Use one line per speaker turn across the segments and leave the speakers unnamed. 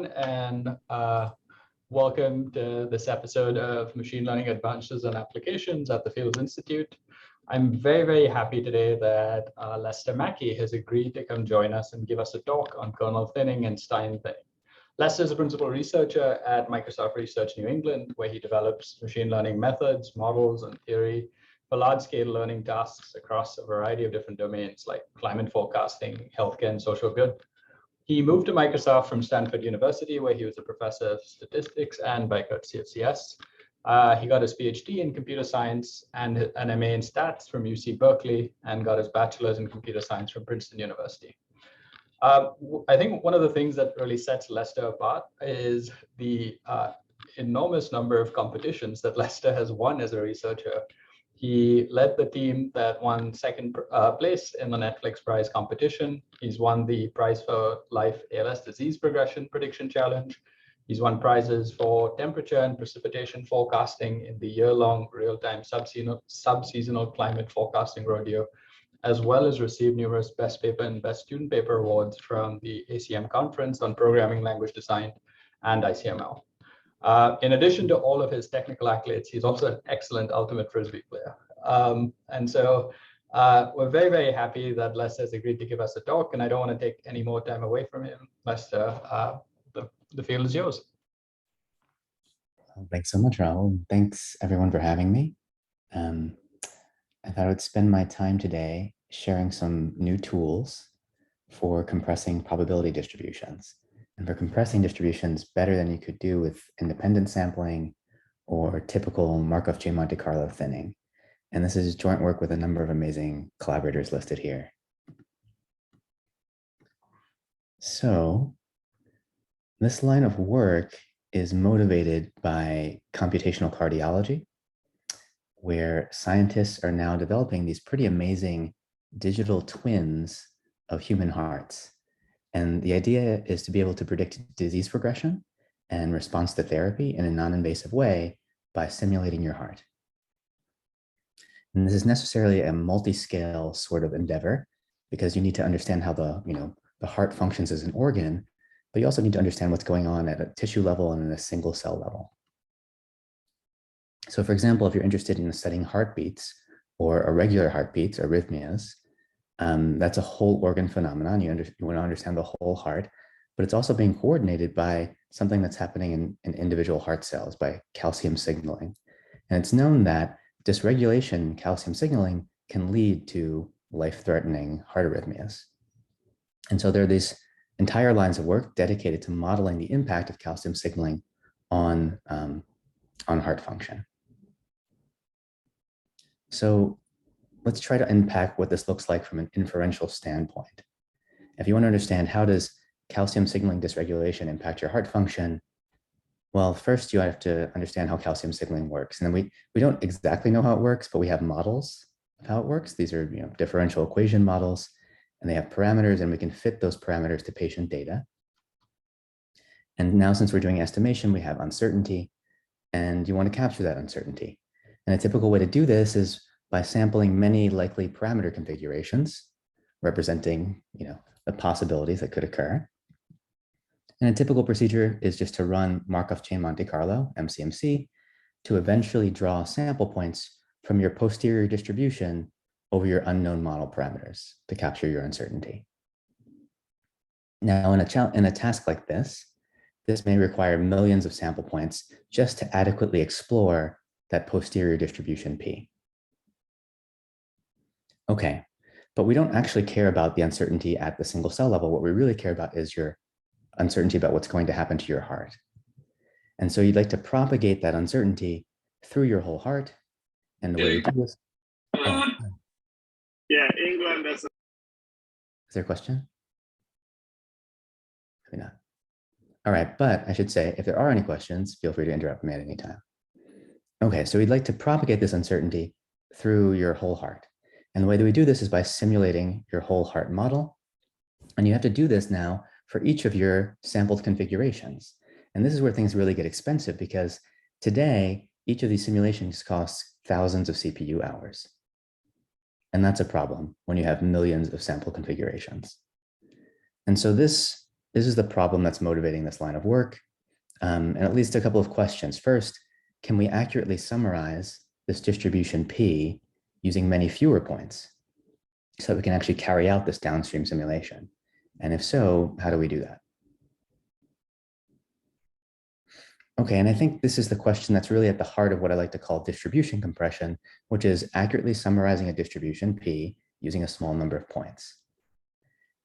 everyone, and welcome to this episode of Machine Learning Advances and Applications at the Fields Institute. I'm very happy today that Lester Mackey has agreed to come join us and give us a talk on kernel thinning and Stein thinning. Lester is a principal researcher at Microsoft Research New England, where he develops machine learning methods, models, and theory for large-scale learning tasks across a variety of different domains like climate forecasting, healthcare, and social good. He moved to Microsoft from Stanford University, where he was a professor of statistics and by courtesy of CS. He got his PhD in computer science and an MA in stats from UC Berkeley, and got his bachelor's in computer science from Princeton University. I think one of the things that really sets Lester apart is the enormous number of competitions that Lester has won as a researcher. He led the team that won second place in the Netflix prize competition. He's won the prize for Life ALS Disease Progression Prediction Challenge. He's won prizes for temperature and precipitation forecasting in the year-long real-time sub-seasonal climate forecasting rodeo, as well as received numerous Best Paper and Best Student Paper awards from the ACM Conference on Programming Language Design and ICML. In addition to all of his technical accolades, he's also an excellent ultimate Frisbee player. And so we're very happy that Lester has agreed to give us a talk, and I don't want to take any more time away from him. Lester, the field is yours.
Thanks so much, Rahul. Thanks everyone for having me. I thought I would spend my time today sharing some new tools for compressing probability distributions. And for compressing distributions better than you could do with independent sampling or typical Markov chain Monte Carlo thinning. And this is joint work with a number of amazing collaborators listed here. So this line of work is motivated by computational cardiology, where scientists are now developing these pretty amazing digital twins of human hearts. And the idea is to be able to predict disease progression and response to therapy in a non-invasive way by simulating your heart. And this is necessarily a multi-scale sort of endeavor, because you need to understand how the heart functions as an organ, but you also need to understand what's going on at a tissue level and at a single cell level. So for example, if you're interested in studying heartbeats or irregular heartbeats, arrhythmias, that's a whole organ phenomenon. You want to understand the whole heart, but it's also being coordinated by something that's happening in individual heart cells by calcium signaling. And it's known that dysregulation in calcium signaling can lead to life-threatening heart arrhythmias. And so there are these entire lines of work dedicated to modeling the impact of calcium signaling on heart function. So let's try to unpack what this looks like from an inferential standpoint. If you want to understand how does calcium signaling dysregulation impact your heart function, well, first you have to understand how calcium signaling works. And then we don't exactly know how it works, but we have models of how it works. These are differential equation models, and they have parameters, and we can fit those parameters to patient data. And now, since we're doing estimation, we have uncertainty, and you want to capture that uncertainty. And a typical way to do this is by sampling many likely parameter configurations, representing the possibilities that could occur. And a typical procedure is just to run Markov chain Monte Carlo, MCMC, to eventually draw sample points from your posterior distribution over your unknown model parameters to capture your uncertainty. Now, in a task like this may require millions of sample points just to adequately explore that posterior distribution P. Okay, but we don't actually care about the uncertainty at the single cell level. What we really care about is your uncertainty about what's going to happen to your heart. And so you'd like to propagate that uncertainty through your whole heart. And the way you do this.
Yeah, England is.
Is there a question? Maybe not. All right, but I should say, if there are any questions, feel free to interrupt me at any time. Okay, so we'd like to propagate this uncertainty through your whole heart. And the way that we do this is by simulating your whole heart model. And you have to do this now for each of your sampled configurations. And this is where things really get expensive, because today, each of these simulations costs thousands of CPU hours. And that's a problem when you have millions of sample configurations. And so this this is the problem that's motivating this line of work. And it leads to a couple of questions. First, can we accurately summarize this distribution P using many fewer points so that we can actually carry out this downstream simulation? And if so, how do we do that? Okay, and I think this is the question that's really at the heart of what I like to call distribution compression, which is accurately summarizing a distribution P using a small number of points.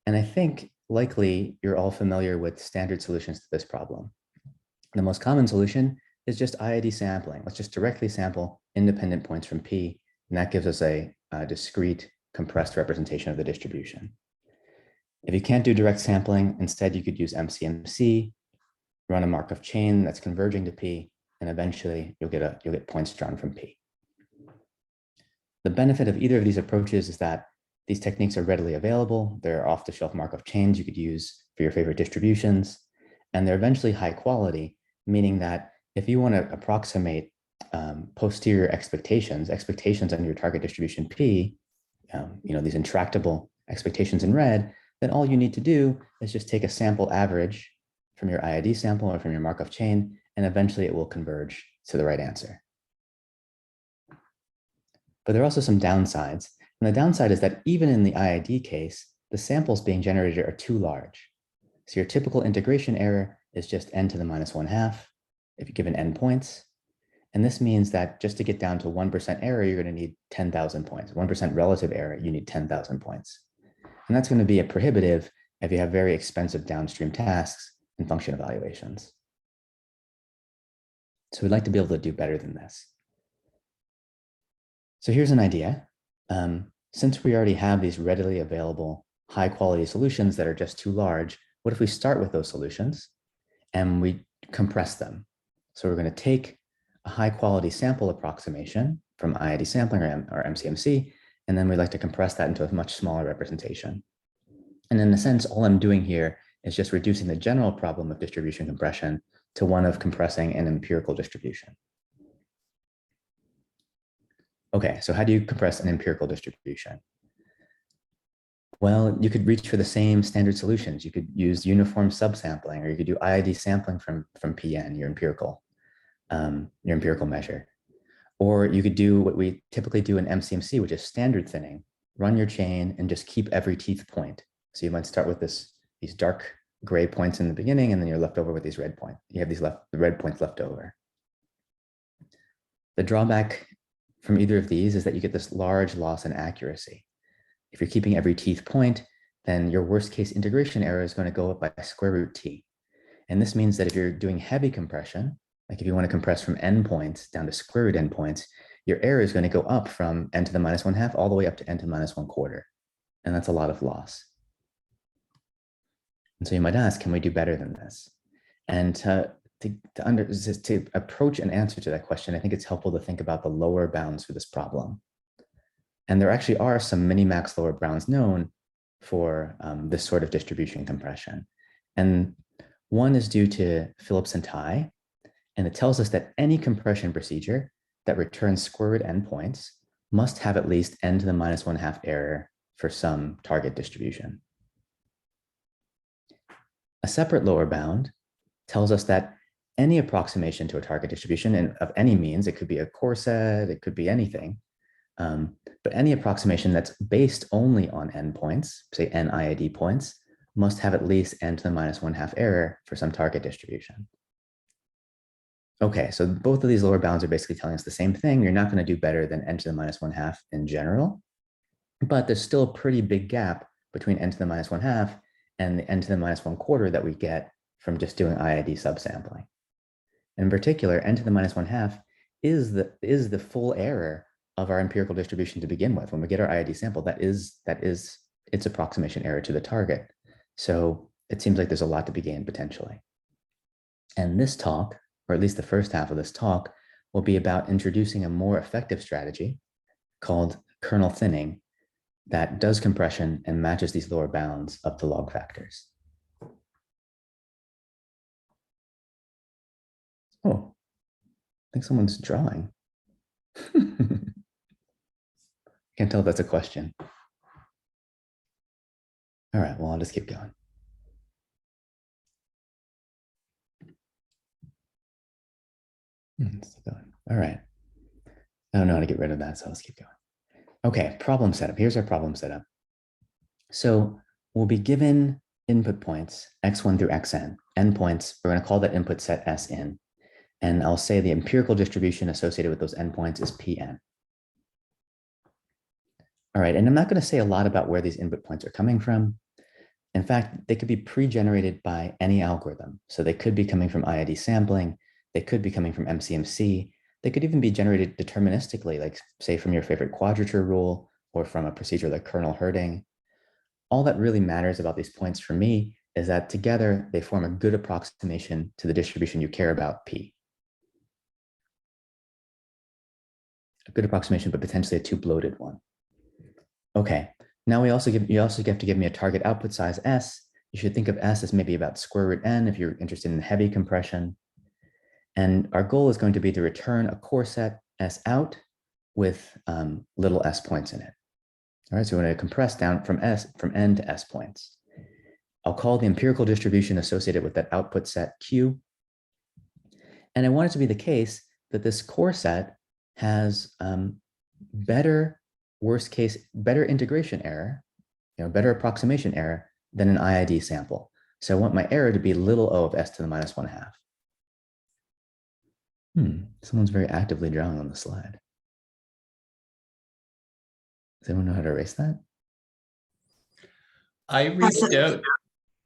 And I think likely you're all familiar with standard solutions to this problem. The most common solution is just IID sampling. Let's just directly sample independent points from P, and that gives us a discrete compressed representation of the distribution. If you can't do direct sampling, instead you could use MCMC, run a Markov chain that's converging to P, and eventually you'll get points drawn from P. The benefit of either of these approaches is that these techniques are readily available. They're off-the-shelf Markov chains you could use for your favorite distributions, and they're eventually high quality, meaning that if you want to approximate posterior expectations on your target distribution P, these intractable expectations in red, then all you need to do is just take a sample average from your IID sample or from your Markov chain, and eventually it will converge to the right answer. But there are also some downsides. And the downside is that even in the IID case, the samples being generated are too large. So your typical integration error is just n to the minus 1/2 if you're given n points. And this means that just to get down to 1% error, you're going to need 10,000 points. 1% relative error, you need 10,000 points. And that's going to be a prohibitive if you have very expensive downstream tasks and function evaluations. So we'd like to be able to do better than this. So here's an idea. Since we already have these readily available high quality solutions that are just too large, what if we start with those solutions and we compress them? So we're going to take a high quality sample approximation from IID sampling or MCMC, and then we'd like to compress that into a much smaller representation. And in a sense, all I'm doing here is just reducing the general problem of distribution compression to one of compressing an empirical distribution. Okay, so how do you compress an empirical distribution? Well, you could reach for the same standard solutions. You could use uniform subsampling, or you could do IID sampling from PN, your empirical measure. Or you could do what we typically do in MCMC, which is standard thinning. Run your chain and just keep every teeth point. So you might start with these dark gray points in the beginning, and then you're left over with these red points. You have the red points left over. The drawback from either of these is that you get this large loss in accuracy. If you're keeping every teeth point, then your worst case integration error is going to go up by square root t. And this means that if you're doing heavy compression, like if you want to compress from n points down to square root n points, your error is going to go up from n to the minus 1/2 all the way up to n to the minus 1/4. And that's a lot of loss. And so you might ask, can we do better than this? And to approach an answer to that question, I think it's helpful to think about the lower bounds for this problem. And there actually are some minimax lower bounds known for this sort of distribution compression. And one is due to Phillips and Ty, and it tells us that any compression procedure that returns square root n points must have at least n to the minus 1/2 error for some target distribution. A separate lower bound tells us that any approximation to a target distribution, and of any means, it could be a core set, it could be anything, but any approximation that's based only on n points, say n IID points, must have at least n to the minus 1/2 error for some target distribution. Okay, so both of these lower bounds are basically telling us the same thing. You're not going to do better than n to the minus 1/2 in general, but there's still a pretty big gap between n to the minus 1/2 and the n to the minus 1/4 that we get from just doing IID subsampling. In particular, n to the minus 1/2 is the full error of our empirical distribution to begin with. When we get our IID sample, that is its approximation error to the target. So it seems like there's a lot to be gained potentially. And this talk, or at least the first half of this talk, will be about introducing a more effective strategy called kernel thinning that does compression and matches these lower bounds up to log factors. Oh, I think someone's drawing. Can't tell if that's a question. All right, well, I'll just keep going. Still going. All right. I don't know how to get rid of that, so let's keep going. Okay, problem setup. Here's our problem setup. So we'll be given input points, x1 through xn, endpoints. We're going to call that input set S in. And I'll say the empirical distribution associated with those endpoints is Pn. All right, and I'm not going to say a lot about where these input points are coming from. In fact, they could be pre-generated by any algorithm. So they could be coming from IID sampling. They could be coming from MCMC. They could even be generated deterministically, like say from your favorite quadrature rule or from a procedure like kernel herding. All that really matters about these points for me is that together they form a good approximation to the distribution you care about, P. A good approximation, but potentially a too bloated one. Okay, now you also have to give me a target output size S. You should think of S as maybe about square root n if you're interested in heavy compression. And our goal is going to be to return a core set S out with little s points in it. All right, so we're going to compress down from n to s points. I'll call the empirical distribution associated with that output set Q. And I want it to be the case that this core set has better integration error, better approximation error than an IID sample. So I want my error to be little o of s to the minus 1/2. Someone's very actively drawing on the slide. Does anyone know how to erase that?
I reached out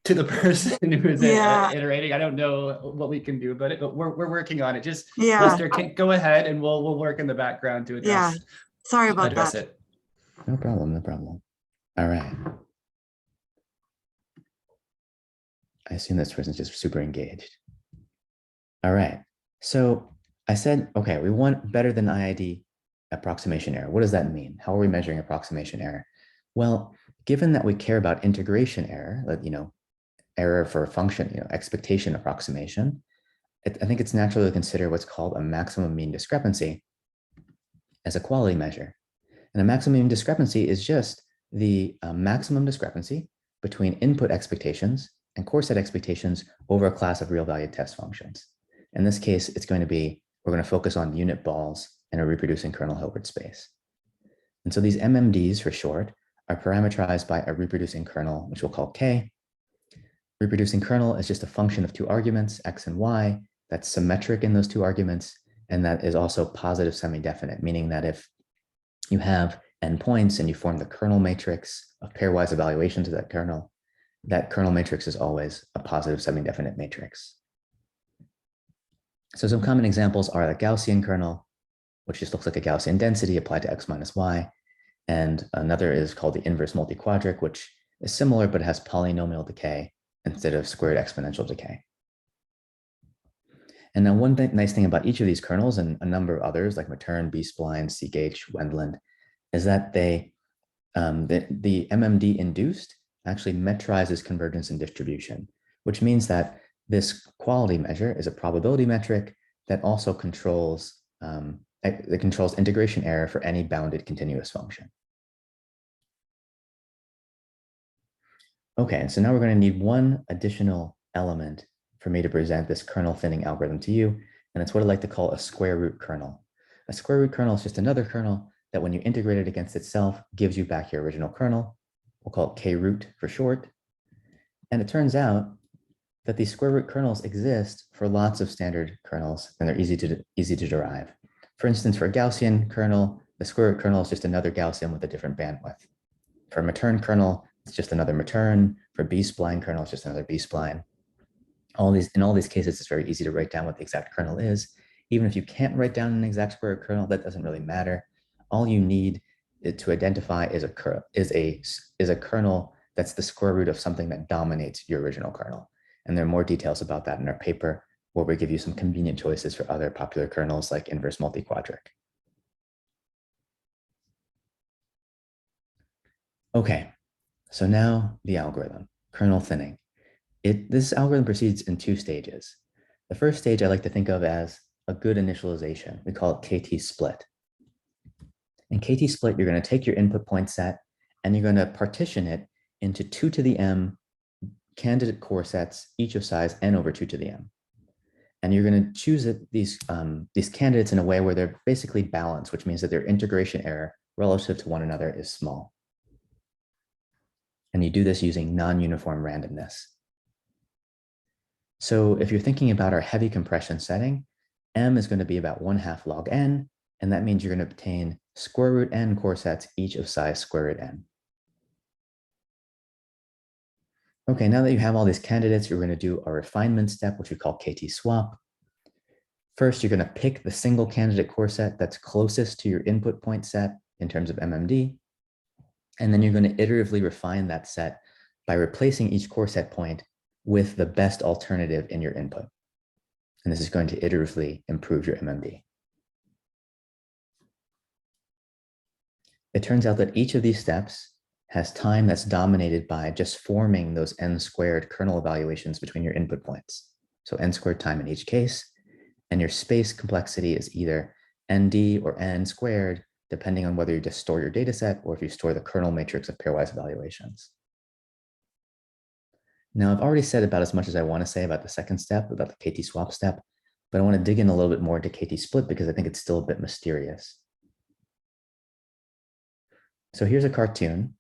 to the person who is iterating. I don't know what we can do about it, but we're working on it. Just Lester, go ahead and we'll work in the background to address.
Sorry about that.
It.
No problem. No problem. All right. I assume this person's just super engaged. All right. So I said, okay, we want better than IID approximation error. What does that mean? How are we measuring approximation error? Well, given that we care about integration error, error for a function, expectation approximation, I think it's natural to consider what's called a maximum mean discrepancy as a quality measure. And a maximum mean discrepancy is just the maximum discrepancy between input expectations and core set expectations over a class of real valued test functions. In this case, we're going to focus on unit balls in a reproducing kernel Hilbert space. And so these MMDs for short are parameterized by a reproducing kernel, which we'll call K. Reproducing kernel is just a function of two arguments, X and Y, that's symmetric in those two arguments, and that is also positive semi-definite, meaning that if you have n points and you form the kernel matrix of pairwise evaluations of that kernel matrix is always a positive semi-definite matrix. So some common examples are the Gaussian kernel, which just looks like a Gaussian density applied to X minus Y. And another is called the inverse multi-quadric, which is similar, but has polynomial decay instead of squared exponential decay. And now one nice thing about each of these kernels and a number of others like Matern, B-spline, Seagate, Wendland, is that the MMD induced actually metrizes convergence and distribution, which means that this quality measure is a probability metric that also controls integration error for any bounded continuous function. Okay, so now we're going to need one additional element for me to present this kernel thinning algorithm to you, and it's what I like to call a square root kernel. A square root kernel is just another kernel that when you integrate it against itself gives you back your original kernel. We'll call it k-root for short. And it turns out that these square root kernels exist for lots of standard kernels, and they're easy to derive. For instance, for a Gaussian kernel, the square root kernel is just another Gaussian with a different bandwidth. For a Matern kernel, it's just another Matern. For a B-spline kernel, it's just another B-spline. In all these cases, it's very easy to write down what the exact kernel is. Even if you can't write down an exact square root kernel, that doesn't really matter. All you need to identify is a kernel that's the square root of something that dominates your original kernel. And there are more details about that in our paper, where we give you some convenient choices for other popular kernels like inverse multi-quadric. Okay, so now the algorithm, kernel thinning. This algorithm proceeds in two stages. The first stage I like to think of as a good initialization. We call it kt-split. In kt-split, you're going to take your input point set and you're going to partition it into 2 to the m candidate core sets, each of size n over 2 to the m. And you're going to choose these candidates in a way where they're basically balanced, which means that their integration error relative to one another is small. And you do this using non-uniform randomness. So if you're thinking about our heavy compression setting, m is going to be about 1/2 log n, and that means you're going to obtain square root n core sets, each of size square root n. Okay, now that you have all these candidates, you're going to do a refinement step, which we call KT swap. First, you're going to pick the single candidate core set that's closest to your input point set in terms of MMD. And then you're going to iteratively refine that set by replacing each core set point with the best alternative in your input. And this is going to iteratively improve your MMD. It turns out that each of these steps has time that's dominated by just forming those n squared kernel evaluations between your input points. So n squared time in each case, and your space complexity is either nd or n squared, depending on whether you just store your data set or if you store the kernel matrix of pairwise evaluations. Now, I've already said about as much as I want to say about the second step, about the KT swap step, but I want to dig in a little bit more into KT split because I think it's still a bit mysterious. So here's a cartoon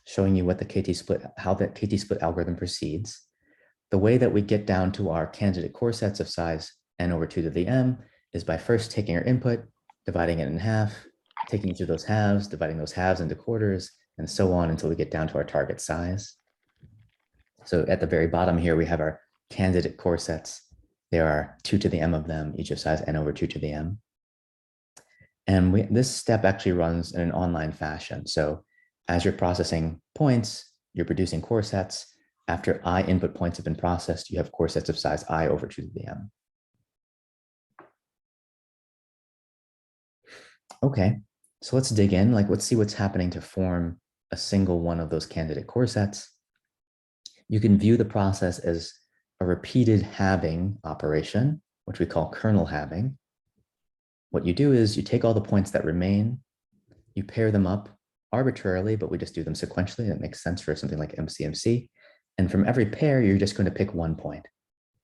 showing you what the KT split, how the KT split algorithm proceeds. The way that we get down to our candidate core sets of size n over 2 to the m is by first taking our input, dividing it in half, taking each of those halves, dividing those halves into quarters, and so on until we get down to our target size. So at the very bottom here, we have our candidate core sets. There are 2 to the m of them, each of size n over 2 to the m. And this step actually runs in an online fashion. So as you're processing points, you're producing core sets. After I input points have been processed, you have core sets of size I over 2 to the m. Okay, so let's dig in. Let's see what's happening to form a single one of those candidate core sets. You can view the process as a repeated halving operation, which we call kernel halving. What you do is you take all the points that remain, you pair them up arbitrarily, but we just do them sequentially. That makes sense for something like MCMC. And from every pair, you're just going to pick one point.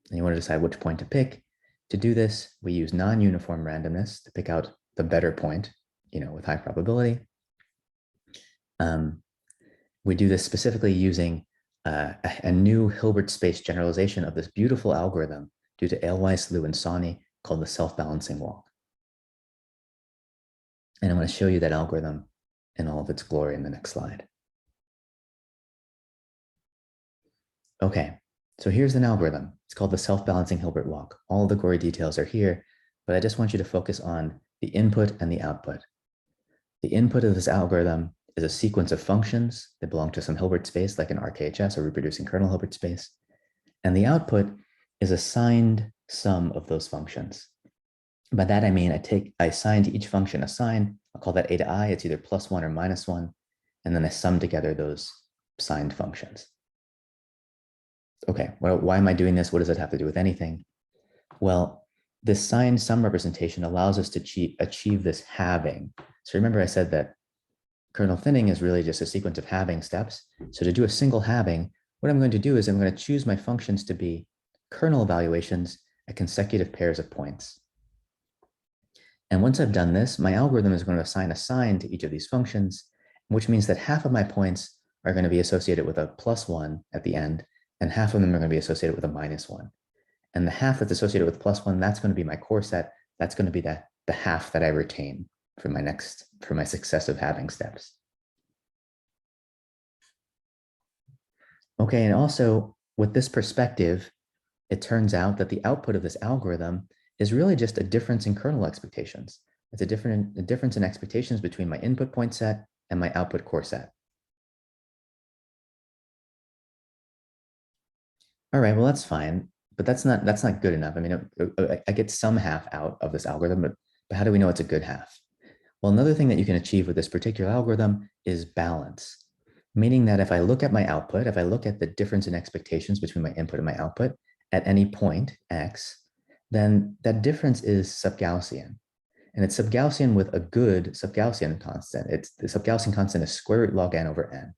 And you want to decide which point to pick. To do this, we use non-uniform randomness to pick out the better point, with high probability. We do this specifically using a new Hilbert space generalization of this beautiful algorithm due to Alewies, Liu, and Sani called the self-balancing walk. And I'm going to show you that algorithm in all of its glory in the next slide. Okay, so here's an algorithm. It's called the self-balancing Hilbert walk. All the gory details are here, but I just want you to focus on the input and the output. The input of this algorithm is a sequence of functions that belong to some Hilbert space, like an RKHS or reproducing kernel Hilbert space. And the output is a signed sum of those functions. By that, I mean, I assign to each function a sign. I'll call that a to I. It's either +1 or -1. And then I sum together those signed functions. Okay, well, why am I doing this? What does it have to do with anything? Well, this signed sum representation allows us to achieve this halving. So remember I said that kernel thinning is really just a sequence of halving steps. So to do a single halving, what I'm going to do is I'm going to choose my functions to be kernel evaluations at consecutive pairs of points. And once I've done this, my algorithm is going to assign a sign to each of these functions, which means that half of my points are going to be associated with a +1 at the end, and half of them are going to be associated with a -1. And the half that's associated with +1, that's going to be my core set. That's going to be the half that I retain for my successive halving steps. Okay, and also with this perspective, it turns out that the output of this algorithm is really just a difference in kernel expectations. It's a difference in expectations between my input point set and my output core set. All right, well, that's fine, but that's not good enough. I mean, I get some half out of this algorithm, but how do we know it's a good half? Well, another thing that you can achieve with this particular algorithm is balance, meaning that if I look at my output, if I look at the difference in expectations between my input and my output at any point, x, then that difference is subgaussian. And it's subgaussian with a good subgaussian constant. The subgaussian constant is square root log n over n.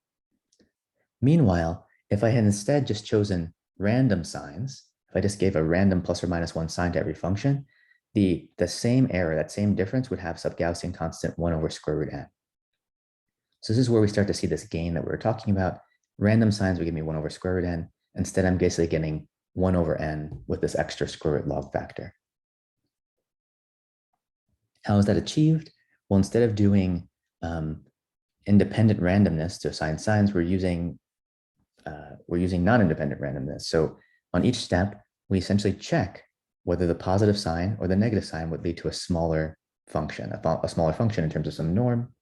Meanwhile, if I had instead just chosen random signs, if I just gave a random plus or minus 1 sign to every function, the same error, that same difference would have sub-Gaussian constant 1 over square root n. So this is where we start to see this gain that we were talking about. Random signs would give me 1 over square root n. Instead, I'm basically getting 1 over n with this extra square root log factor. How is that achieved? Well, instead of doing independent randomness to assign signs, we're using non-independent randomness. So on each step, we essentially check whether the positive sign or the negative sign would lead to a smaller function, a smaller function in terms of some norm.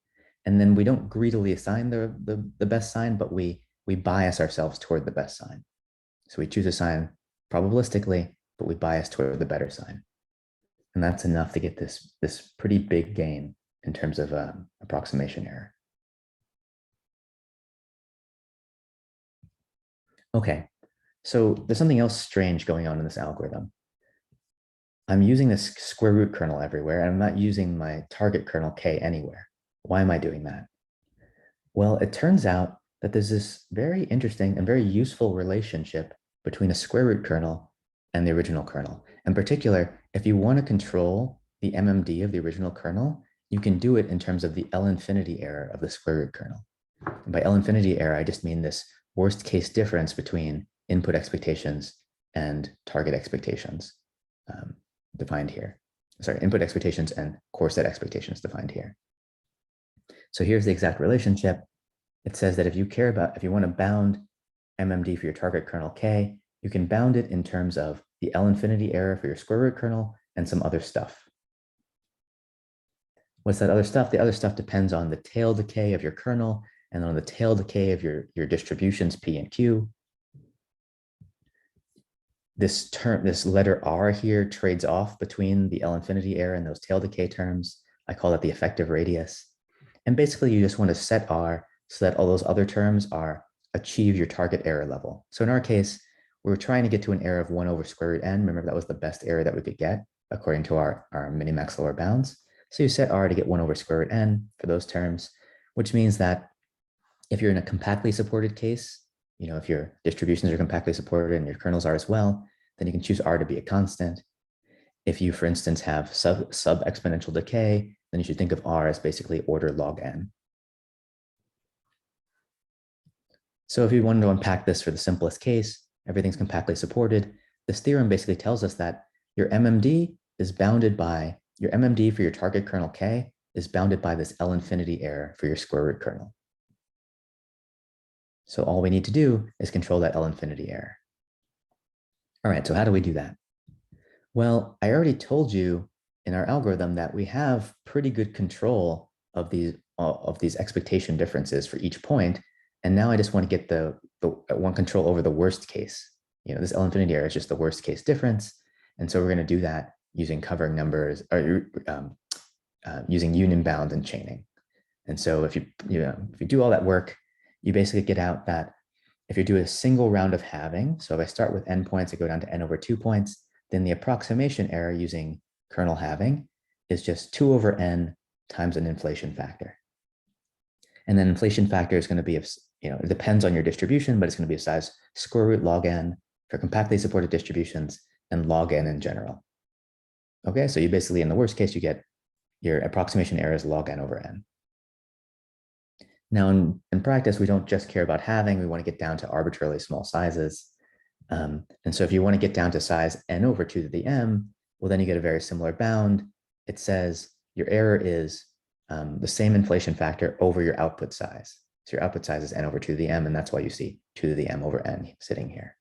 And then we don't greedily assign the best sign, but we bias ourselves toward the best sign. So we choose a sign probabilistically, but we bias toward the better sign. And that's enough to get this pretty big gain in terms of approximation error. Okay, so there's something else strange going on in this algorithm. I'm using this square root kernel everywhere, and I'm not using my target kernel k anywhere. Why am I doing that? Well, it turns out that there's this very interesting and very useful relationship between a square root kernel and the original kernel. In particular, if you want to control the MMD of the original kernel, you can do it in terms of the L infinity error of the square root kernel. And by L infinity error, I just mean this worst case difference between input expectations and target expectations defined here. Sorry, input expectations and core set expectations defined here. So here's the exact relationship. It says that if you want to bound MMD for your target kernel K, you can bound it in terms of the L infinity error for your square root kernel and some other stuff. What's that other stuff? The other stuff depends on the tail decay of your kernel and on the tail decay of your distributions P and Q. This letter R here trades off between the L infinity error and those tail decay terms. I call it the effective radius. And basically you just want to set R so that all those other terms achieve your target error level. So in our case, we were trying to get to an error of 1 over square root n. Remember, that was the best error that we could get according to our minimax lower bounds. So you set R to get 1 over square root n for those terms, which means that if you're in a compactly supported case, if your distributions are compactly supported and your kernels are as well, then you can choose R to be a constant. If you, for instance, have sub-exponential decay, then you should think of R as basically order log n. So if you wanted to unpack this for the simplest case, everything's compactly supported, this theorem basically tells us that your MMD for your target kernel K is bounded by this L infinity error for your square root kernel. So all we need to do is control that L infinity error. All right, so how do we do that? Well, I already told you in our algorithm that we have pretty good control of these expectation differences for each point. And now I just want to get the one control over the worst case. This L infinity error is just the worst case difference. And so we're going to do that using covering numbers or using union bound and chaining. And so if you do all that work, you basically get out that if you do a single round of halving, so if I start with n points, I go down to n over 2 points, then the approximation error using kernel halving is just 2 over n times an inflation factor. And then inflation factor is going to be, it depends on your distribution, but it's going to be of size square root log n for compactly supported distributions and log n in general. Okay, so you basically, in the worst case, you get your approximation error is log n over n. Now, in practice, we don't just care about halving. We want to get down to arbitrarily small sizes. And so if you want to get down to size n over 2 to the m, well, then you get a very similar bound. It says your error is the same inflation factor over your output size. So your output size is n over 2 to the m, and that's why you see 2 to the m over n sitting here.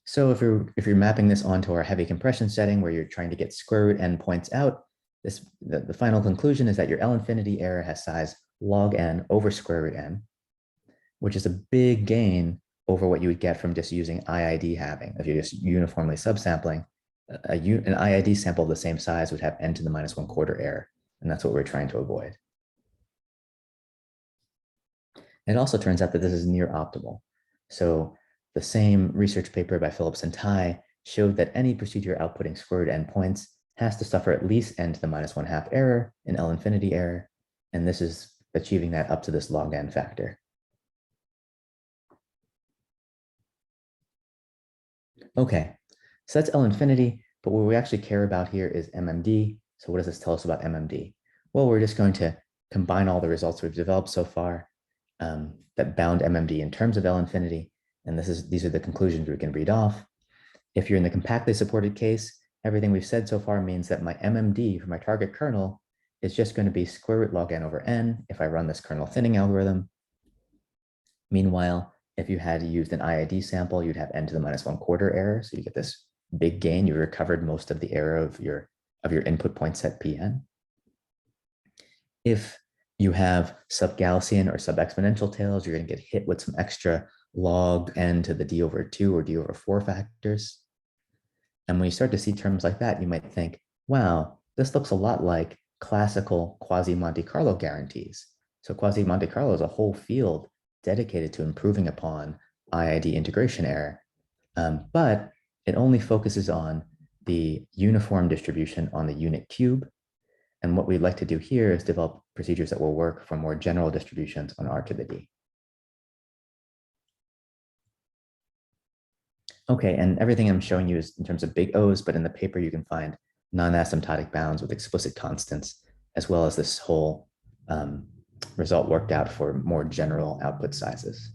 So if you're mapping this onto our heavy compression setting where you're trying to get square root n points out, the final conclusion is that your L infinity error has size log n over square root n, which is a big gain over what you would get from just using IID halving. If you're just uniformly subsampling, an IID sample of the same size would have n to the minus 1/4 error, and that's what we're trying to avoid. It also turns out that this is near optimal. So the same research paper by Phillips and Tai showed that any procedure outputting square root n points has to suffer at least n to the minus 1/2 error in L infinity error, and this is achieving that up to this log n factor. Okay, so that's L infinity, but what we actually care about here is MMD. So what does this tell us about MMD? Well, we're just going to combine all the results we've developed so far that bound MMD in terms of L infinity. And these are the conclusions we can read off. If you're in the compactly supported case, everything we've said so far means that my MMD for my target kernel is just going to be square root log n over n if I run this kernel thinning algorithm. Meanwhile, if you had used an IID sample, you'd have n to the -1/4 error. So you get this big gain. You recovered most of the error of your input point set Pn. If you have sub-Gaussian or sub-exponential tails, you're going to get hit with some extra log n to the d over 2 or d over 4 factors. And when you start to see terms like that, you might think, wow, this looks a lot like classical quasi-Monte Carlo guarantees. So quasi-Monte Carlo is a whole field dedicated to improving upon IID integration error, but it only focuses on the uniform distribution on the unit cube. And what we'd like to do here is develop procedures that will work for more general distributions on R to the D. Okay, and everything I'm showing you is in terms of big O's, but in the paper you can find non-asymptotic bounds with explicit constants, as well as this whole result worked out for more general output sizes.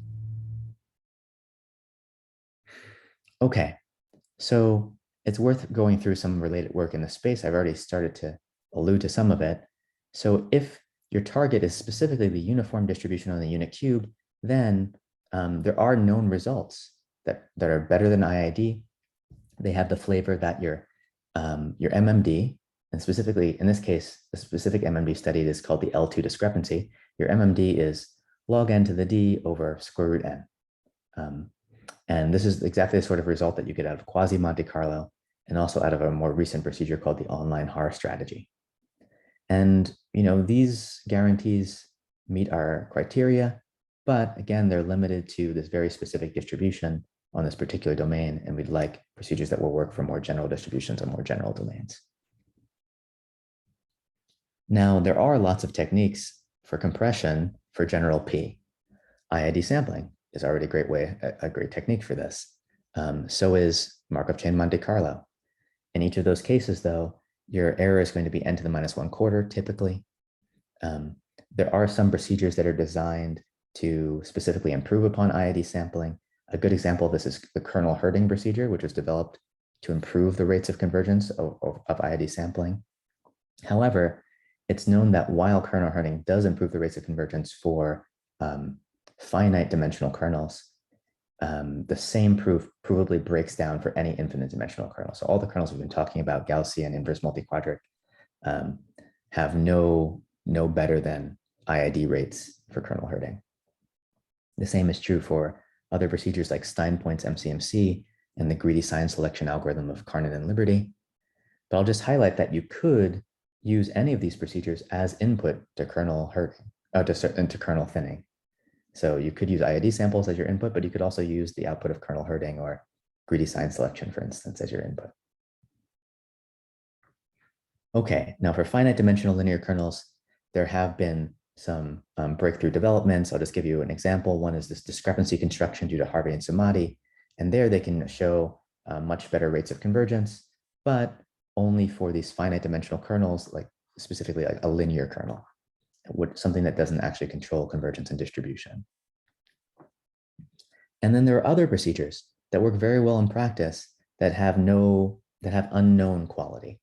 Okay, so it's worth going through some related work in the space. I've already started to allude to some of it. So if your target is specifically the uniform distribution on the unit cube, then there are known results that are better than IID. They have the flavor that your MMD, and specifically in this case, the specific MMD studied is called the L2 discrepancy. Your MMD is log n to the d over square root n. And this is exactly the sort of result that you get out of quasi-Monte Carlo and also out of a more recent procedure called the online HAR strategy. And these guarantees meet our criteria, but again, they're limited to this very specific distribution on this particular domain, and we'd like procedures that will work for more general distributions on more general domains. Now, there are lots of techniques for compression for general P. IID sampling is already a great technique for this. So is Markov chain Monte Carlo. In each of those cases, though, your error is going to be n to the -1/4 typically. There are some procedures that are designed to specifically improve upon IID sampling. A good example of this is the kernel herding procedure, which was developed to improve the rates of convergence of IID sampling. However, it's known that while kernel herding does improve the rates of convergence for finite dimensional kernels, the same proof provably breaks down for any infinite dimensional kernel. So all the kernels we've been talking about, Gaussian, inverse multiquadric, have no better than IID rates for kernel herding. The same is true for other procedures like Stein points MCMC and the greedy sign selection algorithm of Kernel and Liberty. But I'll just highlight that you could use any of these procedures as input to kernel herding, to kernel thinning. So you could use IID samples as your input, but you could also use the output of kernel herding or greedy sign selection, for instance, as your input. Okay, now for finite dimensional linear kernels, there have been some breakthrough developments. I'll just give you an example. One is this discrepancy construction due to Harvey and Samadi. And there they can show much better rates of convergence, but only for these finite dimensional kernels, like specifically like a linear kernel, something that doesn't actually control convergence and distribution. And then there are other procedures that work very well in practice that have unknown quality.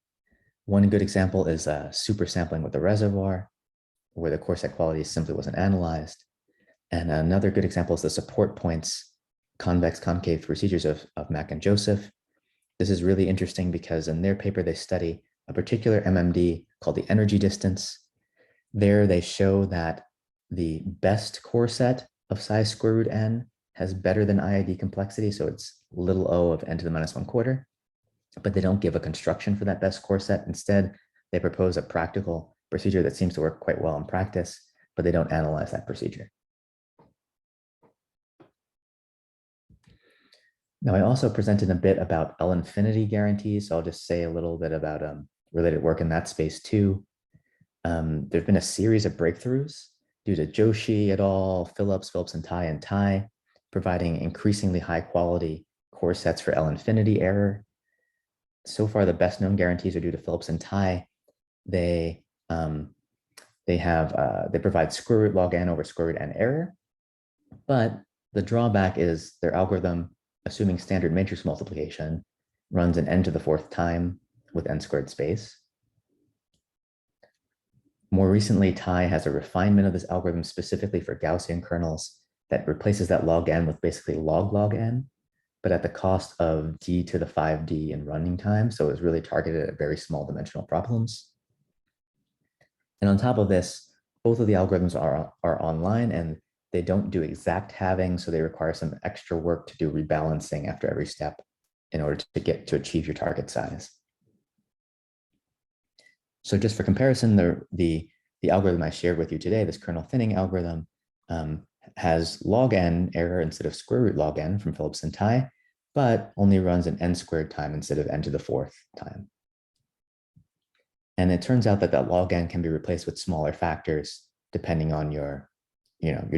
One good example is super sampling with a reservoir, where the core set quality simply wasn't analyzed. And another good example is the support points convex concave procedures of Mack and Joseph. This is really interesting because in their paper, they study a particular MMD called the energy distance. There they show that the best core set of size square root n has better than IID complexity. So it's little o of n to the -1/4, but they don't give a construction for that best core set. Instead, they propose a practical procedure that seems to work quite well in practice, but they don't analyze that procedure. Now, I also presented a bit about L infinity guarantees, so I'll just say a little bit about related work in that space too. There's been a series of breakthroughs due to Joshi et al., Phillips and Tai, providing increasingly high quality core sets for L infinity error. So far, the best known guarantees are due to Phillips and Ty. They provide square root log n over square root n error, but the drawback is their algorithm, assuming standard matrix multiplication, runs an n to the fourth time with n squared space. More recently, Ty has a refinement of this algorithm specifically for Gaussian kernels that replaces that log n with basically log n, but at the cost of d to the 5d in running time. So it's really targeted at very small dimensional problems. And on top of this, both of the algorithms are online and they don't do exact halving, so they require some extra work to do rebalancing after every step in order to achieve your target size. So just for comparison, the algorithm I shared with you today, this kernel thinning algorithm, has log n error instead of square root log n from Phillips and Ty, but only runs an n squared time instead of n to the fourth time. And it turns out that that log n can be replaced with smaller factors depending on your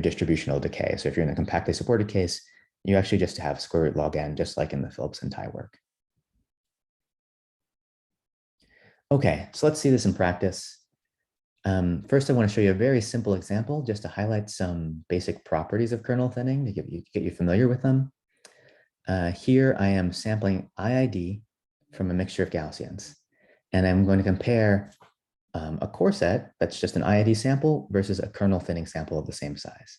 distributional decay. So if you're in a compactly supported case, you actually just have square root log n, just like in the Phillips and Ty work. Okay, so let's see this in practice. First, I want to show you a very simple example just to highlight some basic properties of kernel thinning to get you familiar with them. Here I am sampling IID from a mixture of Gaussians, and I'm going to compare a core set that's just an IID sample versus a kernel thinning sample of the same size.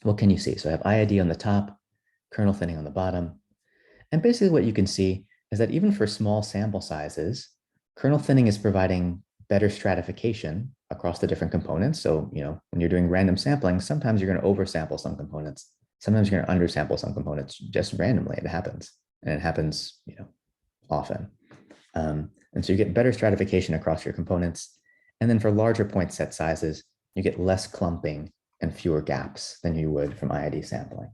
What can you see? So I have IID on the top, kernel thinning on the bottom. And basically what you can see is that even for small sample sizes, kernel thinning is providing better stratification across the different components. So, when you're doing random sampling, sometimes you're going to oversample some components. Sometimes you're going to undersample some components just randomly. It happens, and it happens, often. And so you get better stratification across your components. And then for larger point set sizes, you get less clumping and fewer gaps than you would from IID sampling.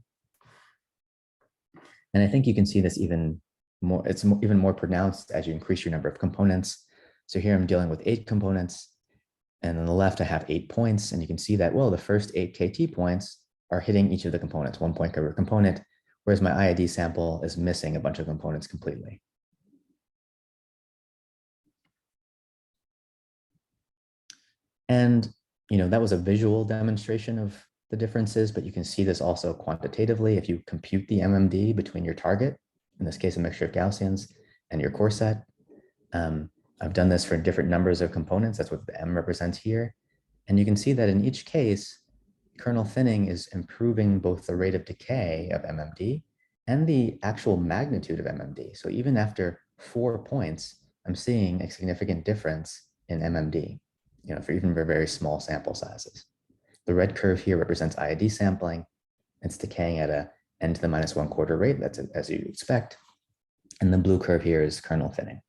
And I think you can see this even more, it's even more pronounced as you increase your number of components. So here I'm dealing with 8 components, and on the left I have 8 points, and you can see that, well, the first 8 KT points are hitting each of the components, 1 point per component, whereas my IID sample is missing a bunch of components completely. And that was a visual demonstration of the differences, but you can see this also quantitatively if you compute the MMD between your target, in this case a mixture of Gaussians, and your core set. I've done this for different numbers of components. That's what the M represents here. And you can see that in each case, kernel thinning is improving both the rate of decay of MMD and the actual magnitude of MMD. So even after 4 points, I'm seeing a significant difference in MMD, for very small sample sizes. The red curve here represents IID sampling. It's decaying at a n to the -1/4 rate, that's as you expect. And the blue curve here is kernel thinning.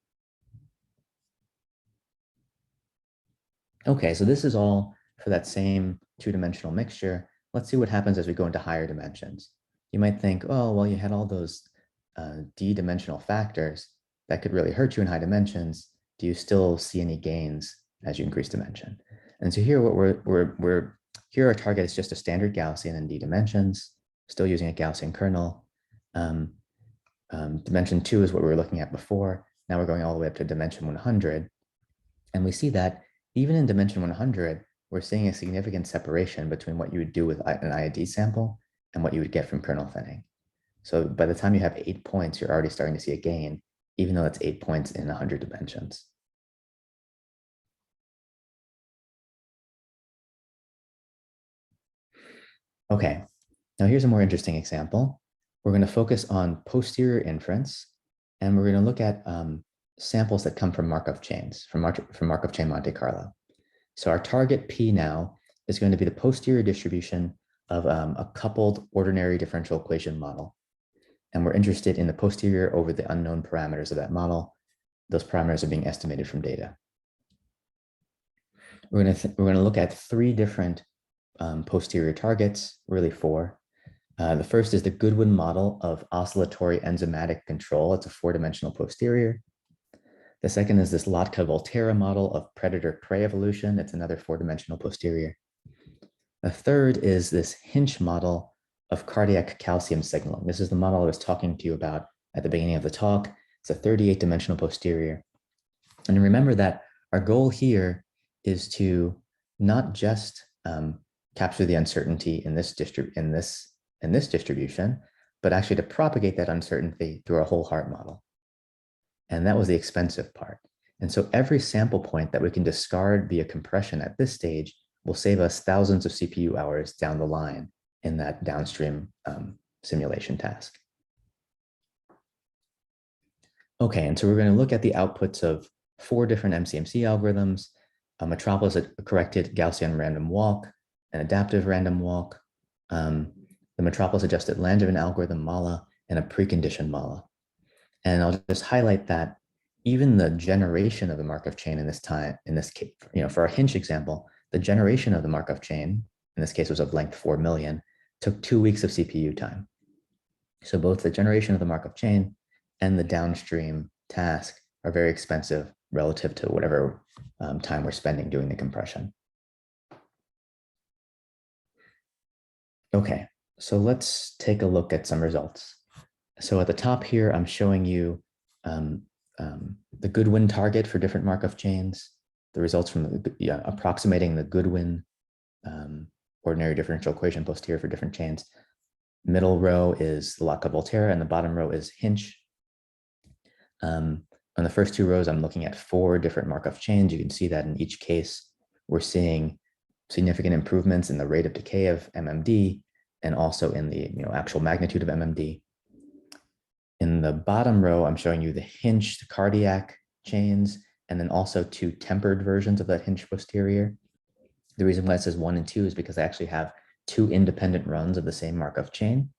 Okay, so this is all for that same 2-dimensional mixture. Let's see what happens as we go into higher dimensions. You might think, oh, well, you had all those d-dimensional factors that could really hurt you in high dimensions. Do you still see any gains as you increase dimension? And so here, here our target is just a standard Gaussian in d dimensions, still using a Gaussian kernel. Dimension 2 is what we were looking at before. Now we're going all the way up to dimension 100. And we see that even in dimension 100, we're seeing a significant separation between what you would do with an IID sample and what you would get from kernel thinning. So by the time you have 8 points, you're already starting to see a gain, even though it's 8 points in 100 dimensions. Okay, now here's a more interesting example. We're going to focus on posterior inference, and we're going to look at samples that come from Markov chains, from Markov chain Monte Carlo. So our target P now is going to be the posterior distribution of a coupled ordinary differential equation model. And we're interested in the posterior over the unknown parameters of that model. Those parameters are being estimated from data. We're going to look at 3 different posterior targets, really 4. The first is the Goodwin model of oscillatory enzymatic control. It's a 4-dimensional posterior. The second is this Lotka-Volterra model of predator-prey evolution. It's another 4-dimensional posterior. The third is this Hinch model of cardiac calcium signaling. This is the model I was talking to you about at the beginning of the talk. It's a 38-dimensional posterior. And remember that our goal here is to not just capture the uncertainty in this distribution, but actually to propagate that uncertainty through a whole heart model. And that was the expensive part. And so every sample point that we can discard via compression at this stage will save us thousands of CPU hours down the line in that downstream simulation task. Okay, and so we're going to look at the outputs of 4 different MCMC algorithms: a Metropolis corrected Gaussian random walk, an adaptive random walk, the Metropolis adjusted Langevin algorithm MALA, and a preconditioned MALA. And I'll just highlight that even the generation of the Markov chain in this case, for our Hinch example, the generation of the Markov chain, in this case was of length 4 million, took 2 weeks of CPU time. So both the generation of the Markov chain and the downstream task are very expensive relative to whatever time we're spending doing the compression. Okay, so let's take a look at some results. So at the top here, I'm showing you the Goodwin target for different Markov chains, the results from approximating the Goodwin ordinary differential equation posterior for different chains. Middle row is the Laca-Volterra, and the bottom row is Hinch. On the first 2 rows, I'm looking at 4 different Markov chains. You can see that in each case, we're seeing significant improvements in the rate of decay of MMD and also in the actual magnitude of MMD. In the bottom row, I'm showing you the Hinch cardiac chains, and then also 2 tempered versions of that Hinch posterior. The reason why it says 1 and 2 is because I actually have 2 independent runs of the same Markov chain.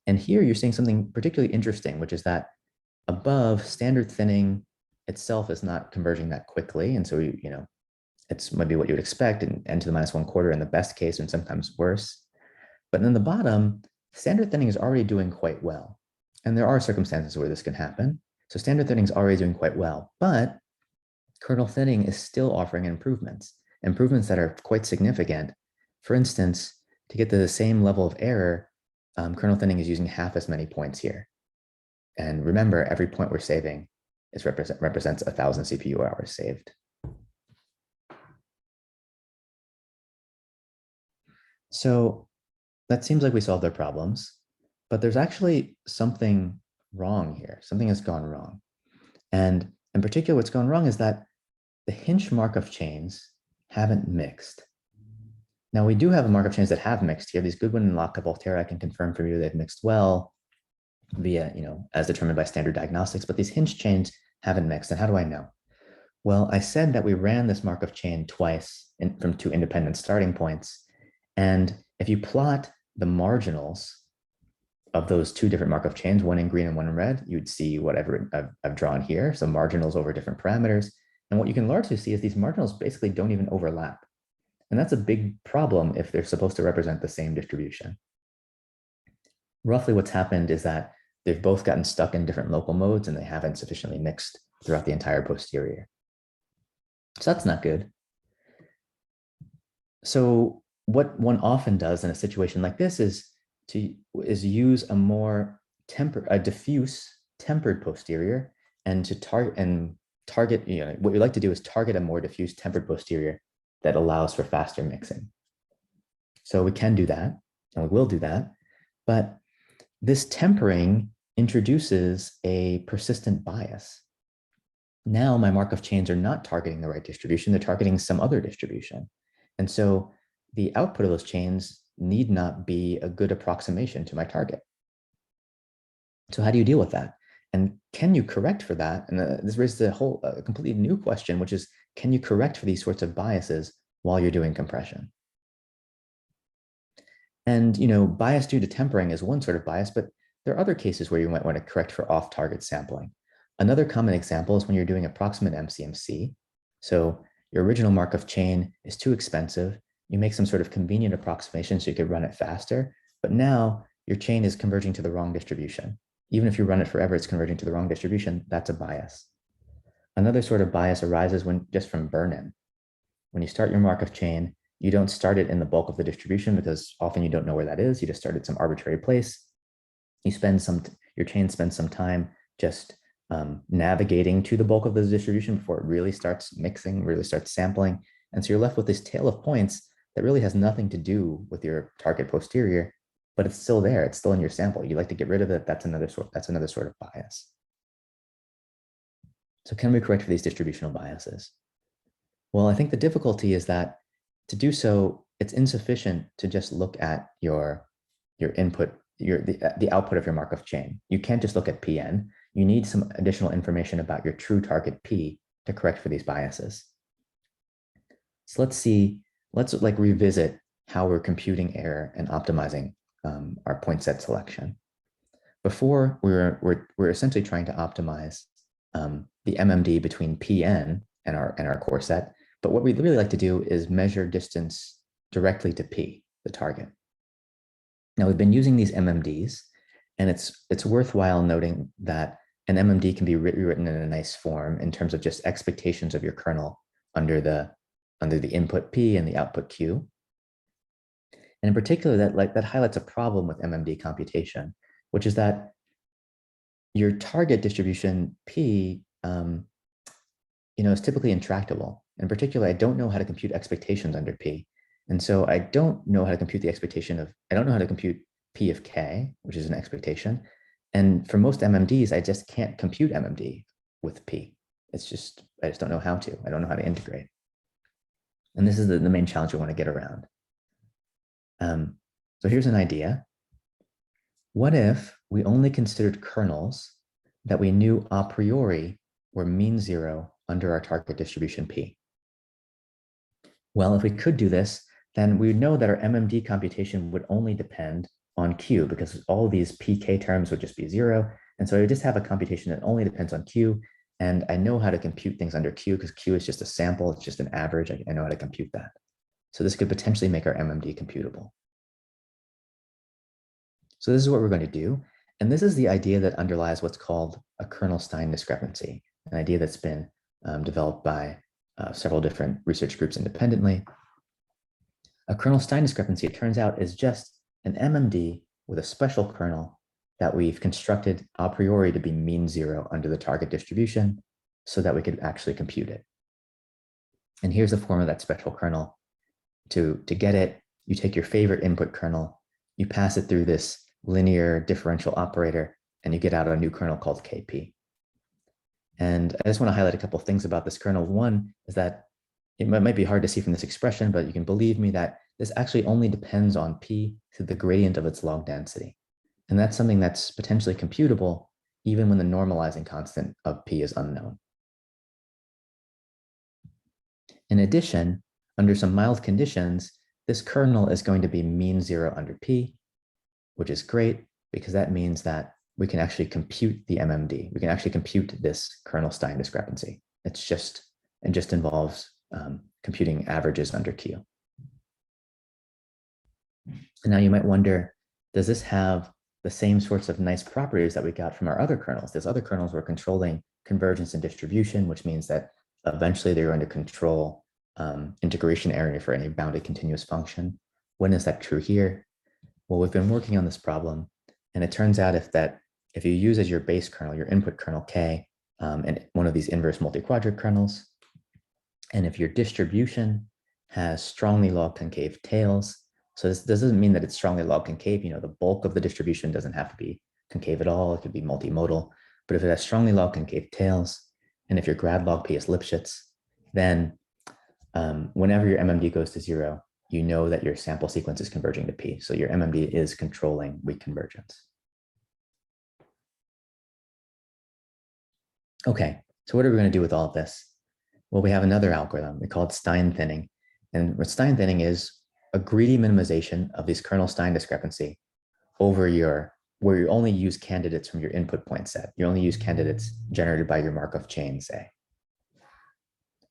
And here you're seeing something particularly interesting, which is that above, standard thinning itself is not converging that quickly. And so, it's maybe what you would expect in n to the -1/4 in the best case, and sometimes worse. But in the bottom, standard thinning is already doing quite well. And there are circumstances where this can happen. So standard thinning is already doing quite well, but kernel thinning is still offering improvements that are quite significant. For instance, to get to the same level of error, kernel thinning is using half as many points here. And remember, every point we're saving represents 1,000 CPU hours saved. So that seems like we solved their problems, but there's actually something wrong here. Something has gone wrong. And in particular, what's gone wrong is that the Hinch Markov chains haven't mixed. Now, we do have Markov chains that have mixed here. These Goodwin and Laca-Volterra, I can confirm for you they've mixed well via, as determined by standard diagnostics, but these Hinch chains haven't mixed. And how do I know? Well, I said that we ran this Markov chain twice from 2 independent starting points. And if you plot the marginals of those 2 different Markov chains, one in green and one in red, you'd see whatever I've drawn here. So marginals over different parameters. And what you can largely see is these marginals basically don't even overlap. And that's a big problem if they're supposed to represent the same distribution. Roughly what's happened is that they've both gotten stuck in different local modes and they haven't sufficiently mixed throughout the entire posterior. So that's not good. So what one often does in a situation like this is use a more diffuse tempered posterior, and to target, what we like to do is target a more diffuse tempered posterior that allows for faster mixing. So we can do that, and we will do that, but this tempering introduces a persistent bias. Now my Markov chains are not targeting the right distribution, they're targeting some other distribution. And so the output of those chains need not be a good approximation to my target. So how do you deal with that? And can you correct for that? And this raises a whole completely new question, which is, can you correct for these sorts of biases while you're doing compression? And bias due to tempering is one sort of bias, but there are other cases where you might want to correct for off-target sampling. Another common example is when you're doing approximate MCMC. So your original Markov chain is too expensive. You make some sort of convenient approximation so you could run it faster, but now your chain is converging to the wrong distribution. Even if you run it forever, it's converging to the wrong distribution. That's a bias. Another sort of bias arises just from burn-in. When you start your Markov chain, You don't start it in the bulk of the distribution because often you don't know where that is. You just start at some arbitrary place. You spend your chain spends some time just navigating to the bulk of the distribution before it really starts mixing, really starts sampling. And so you're left with this tail of points that really has nothing to do with your target posterior, but it's still there. It's still in your sample. You like to get rid of it. That's another sort of bias. So can we correct for these distributional biases? Well, I think the difficulty is that to do so, it's insufficient to just look at your input, the output of your Markov chain. You can't just look at Pn. You need some additional information about your true target P to correct for these biases. So let's like revisit how we're computing error and optimizing our point set selection. Before we're essentially trying to optimize the MMD between Pn and our core set. But what we'd really like to do is measure distance directly to P, the target. Now we've been using these MMDs, and it's worthwhile noting that an MMD can be rewritten in a nice form in terms of just expectations of your kernel under the input P and the output Q. And in particular, that highlights a problem with MMD computation, which is that your target distribution P is typically intractable. In particular, I don't know how to compute expectations under P. And so I don't know how to compute I don't know how to compute P of K, which is an expectation. And for most MMDs, I just can't compute MMD with P. I just don't know how to. I don't know how to integrate. And this is the main challenge we want to get around. So here's an idea. What if we only considered kernels that we knew a priori were mean zero under our target distribution P? Well, if we could do this, then we would know that our MMD computation would only depend on Q, because all these PK terms would just be zero. And so I would just have a computation that only depends on Q. And I know how to compute things under Q because Q is just a sample. It's just an average. I know how to compute that. So this could potentially make our MMD computable. So this is what we're going to do. And this is the idea that underlies what's called a kernel-Stein discrepancy, an idea that's been developed by several different research groups independently. A kernel-Stein discrepancy, it turns out, is just an MMD with a special kernel that we've constructed a priori to be mean zero under the target distribution so that we could actually compute it. And here's the form of that special kernel. To get it, you take your favorite input kernel, you pass it through this linear differential operator, and you get out a new kernel called KP. And I just want to highlight a couple of things about this kernel. One is that it might be hard to see from this expression, but you can believe me that this actually only depends on P to the gradient of its log density. And that's something that's potentially computable even when the normalizing constant of P is unknown. In addition, under some mild conditions, this kernel is going to be mean zero under P, which is great because that means that we can actually compute the MMD. We can actually compute this kernel-Stein discrepancy. It just involves computing averages under Q. And now you might wonder, does this have the same sorts of nice properties that we got from our other kernels? These other kernels were controlling convergence and distribution, which means that eventually they're going to control integration area for any bounded continuous function. When is that true here? Well, we've been working on this problem, and it turns out if you use as your base kernel, your input kernel K, and one of these inverse multi-quadrant kernels, and if your distribution has strongly log concave tails, so this doesn't mean that it's strongly log concave, the bulk of the distribution doesn't have to be concave at all, it could be multimodal, but if it has strongly log concave tails, and if your grad log P is Lipschitz, then whenever your MMD goes to zero, you know that your sample sequence is converging to P. So your MMD is controlling weak convergence. Okay, so what are we going to do with all of this? Well, we have another algorithm. We call it Stein thinning. And what Stein thinning is a greedy minimization of this kernel-Stein discrepancy over where you only use candidates from your input point set. You only use candidates generated by your Markov chain, say.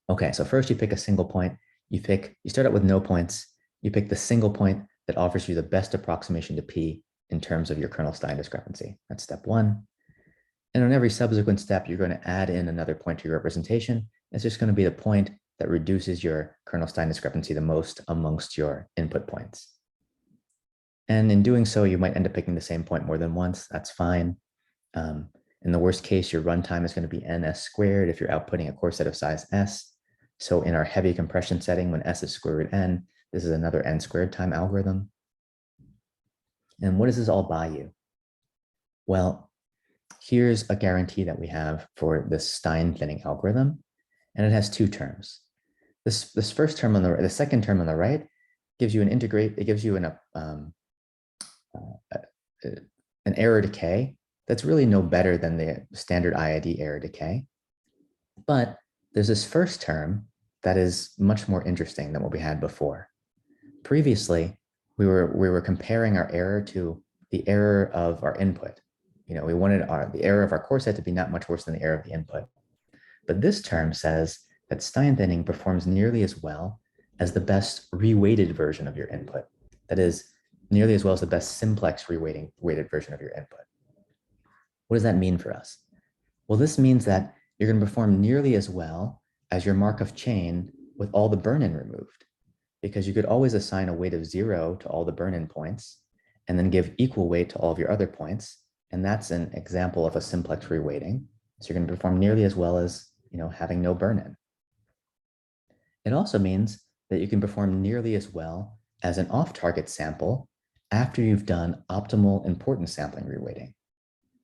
Okay, so first you pick a single point. You start out with no points. You pick the single point that offers you the best approximation to P in terms of your kernel-Stein discrepancy. That's step one. And on every subsequent step, you're going to add in another point to your representation. It's just going to be the point that reduces your kernel Stein discrepancy the most amongst your input points. And in doing so, you might end up picking the same point more than once. That's fine. In the worst case, your runtime is going to be ns squared if you're outputting a core set of size s. So in our heavy compression setting, when s is square root n, this is another n squared time algorithm. And what does this all buy you? Well, here's a guarantee that we have for this Stein thinning algorithm, and it has two terms. This first term on the right, the second term on the right, gives you an error decay that's really no better than the standard IID error decay. But there's this first term that is much more interesting than what we had before. Previously, we were comparing our error to the error of our input. We wanted the error of our core set to be not much worse than the error of the input. But this term says that Stein thinning performs nearly as well as the best reweighted version of your input. That is, nearly as well as the best simplex weighted version of your input. What does that mean for us? Well, this means that you're going to perform nearly as well as your Markov chain with all the burn-in removed, because you could always assign a weight of 0 to all the burn-in points and then give equal weight to all of your other points. And that's an example of a simplex reweighting. So you're going to perform nearly as well as having no burn-in. It also means that you can perform nearly as well as an off-target sample after you've done optimal importance sampling reweighting.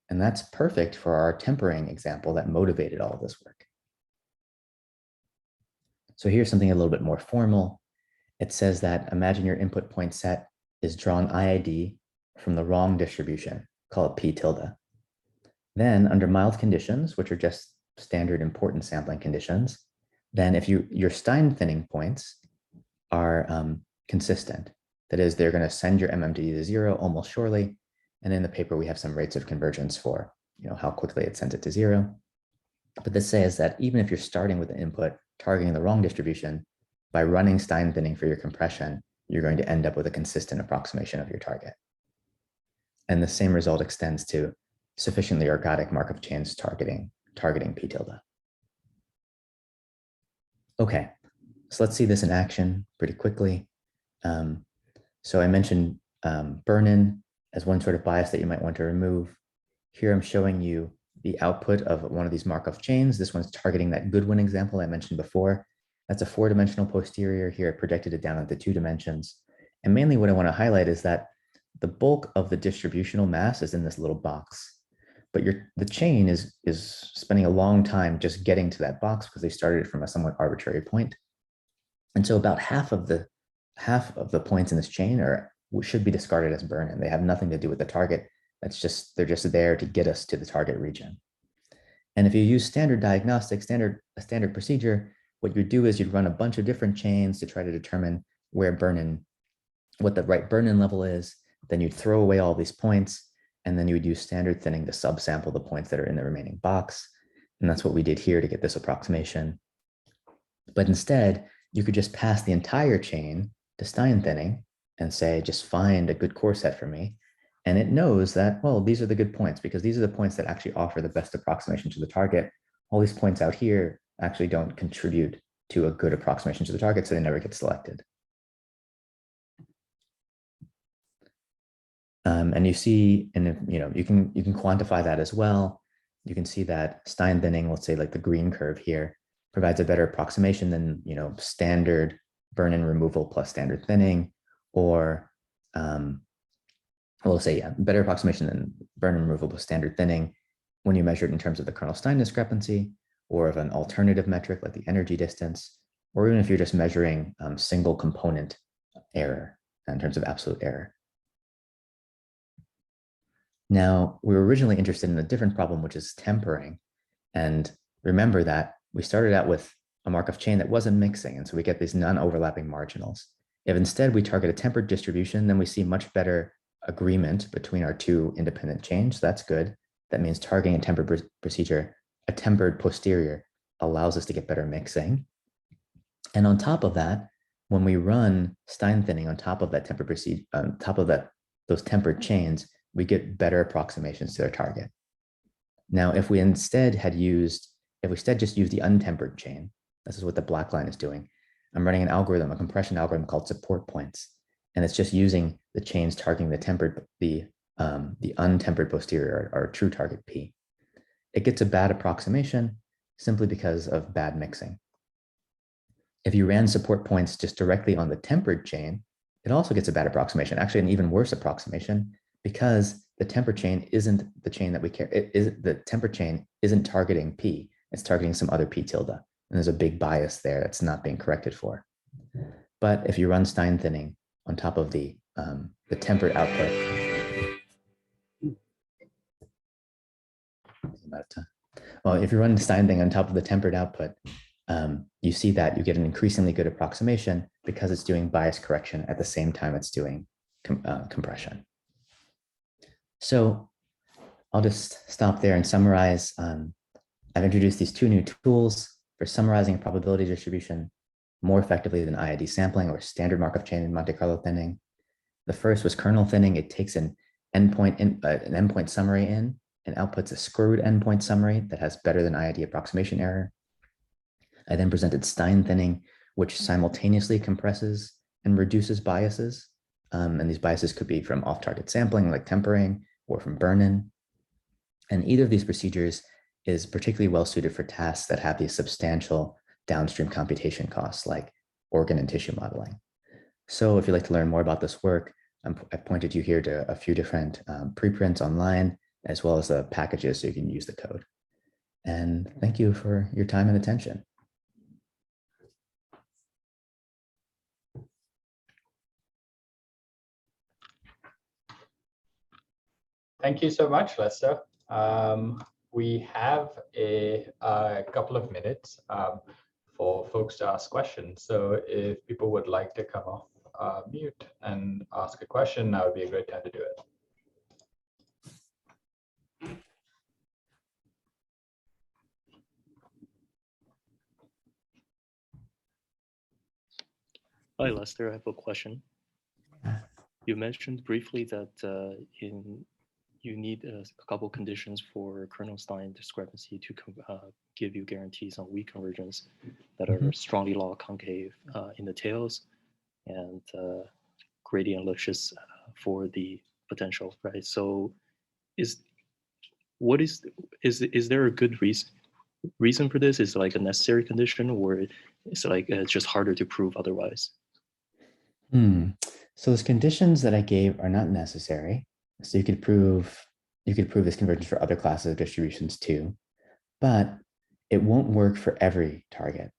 And that's perfect for our tempering example that motivated all of this work. So here's something a little bit more formal. It says that imagine your input point set is drawn IID from the wrong distribution, call it P tilde. Then under mild conditions, which are just standard importance sampling conditions, then if your Stein thinning points are consistent, that is, they're going to send your MMD to 0 almost surely. And in the paper, we have some rates of convergence for how quickly it sends it to 0. But this says that even if you're starting with an input targeting the wrong distribution, by running Stein thinning for your compression, you're going to end up with a consistent approximation of your target. And the same result extends to sufficiently ergodic Markov chains targeting P tilde. Okay, so let's see this in action pretty quickly. So I mentioned burn-in as one sort of bias that you might want to remove. Here I'm showing you the output of one of these Markov chains. This one's targeting that Goodwin example I mentioned before. That's a 4-dimensional posterior. Here I projected it down into 2 dimensions. And mainly what I want to highlight is that the bulk of the distributional mass is in this little box. But the chain is spending a long time just getting to that box because they started from a somewhat arbitrary point. And so about half of the points in this chain should be discarded as burn-in. They have nothing to do with the target. They're just there to get us to the target region. And if you use standard diagnostics, a standard procedure, what you'd do is you'd run a bunch of different chains to try to determine what the right burn-in level is. Then you'd throw away all these points, and then you would use standard thinning to subsample the points that are in the remaining box. And that's what we did here to get this approximation. But instead, you could just pass the entire chain to Stein thinning and say, just find a good core set for me. And it knows that, well, these are the good points because these are the points that actually offer the best approximation to the target. All these points out here actually don't contribute to a good approximation to the target, so they never get selected. And you see, and you can quantify that as well. You can see that Stein thinning, let's say like the green curve here, provides a better approximation than standard burn-in removal plus standard thinning, or better approximation than burn-in removal plus standard thinning when you measure it in terms of the kernel Stein discrepancy, or of an alternative metric like the energy distance, or even if you're just measuring single component error in terms of absolute error. Now, we were originally interested in a different problem, which is tempering. And remember that we started out with a Markov chain that wasn't mixing, and so we get these non-overlapping marginals. If instead we target a tempered distribution, then we see much better agreement between our 2 independent chains. That's good. That means targeting a tempered procedure, a tempered posterior, allows us to get better mixing. And on top of that, when we run Stein thinning on top of that tempered procedure, on top of those tempered chains, we get better approximations to their target. Now, if we instead just used the untempered chain, This is what the black line is doing. I'm running an algorithm, a compression algorithm called support points, and it's just using the chains targeting the untempered posterior, or true target P. It gets a bad approximation simply because of bad mixing. If you ran support points just directly on the tempered chain, it also gets a bad approximation, actually an even worse approximation, because the tempered chain isn't the chain that we care. The tempered chain isn't targeting P, it's targeting some other P tilde. And there's a big bias there that's not being corrected for. But if you run Stein thinning on top of the tempered output, well, if you run Stein thinning on top of the tempered output, you see that you get an increasingly good approximation because it's doing bias correction at the same time it's doing compression. So I'll just stop there and summarize. I've introduced these two new tools for summarizing probability distribution more effectively than IID sampling or standard Markov chain in Monte Carlo thinning. The first was kernel thinning. It takes an endpoint summary in and outputs a screwed endpoint summary that has better than IID approximation error. I then presented Stein thinning, which simultaneously compresses and reduces biases. And these biases could be from off-target sampling, like tempering, or from burn-in. And either of these procedures is particularly well suited for tasks that have these substantial downstream computation costs, like organ and tissue modeling. So if you'd like to learn more about this work, I've pointed you here to a few different preprints online, as well as the packages so you can use the code. And thank you for your time and attention.
Thank you so much, Lester. We have a couple of minutes for folks to ask questions. So if people would like to come off mute and ask a question, that would be a great time to do it.
Hi, Lester. I have a question. You mentioned briefly that you need a couple conditions for kernel Stein discrepancy to give you guarantees on weak convergence that are strongly log concave in the tails and gradient-licious for the potential, right? So is there a good reason for this? Is it like a necessary condition, or is it like it's just harder to prove otherwise?
So those conditions that I gave are not necessary. So you could prove this convergence for other classes of distributions too, but it won't work for every target.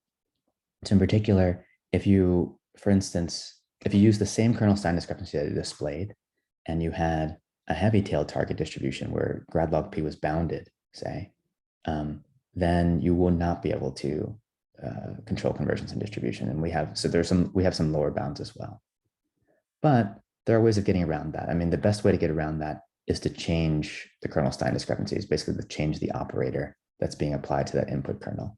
So in particular, if you, for instance, if you use the same kernel Stein discrepancy that I displayed, and you had a heavy-tailed target distribution where grad log P was bounded, say, then you will not be able to control convergence and distribution. And we have some lower bounds as well. But there are ways of getting around that. I mean, the best way to get around that is to change the kernel Stein discrepancies, basically to change the operator that's being applied to that input kernel.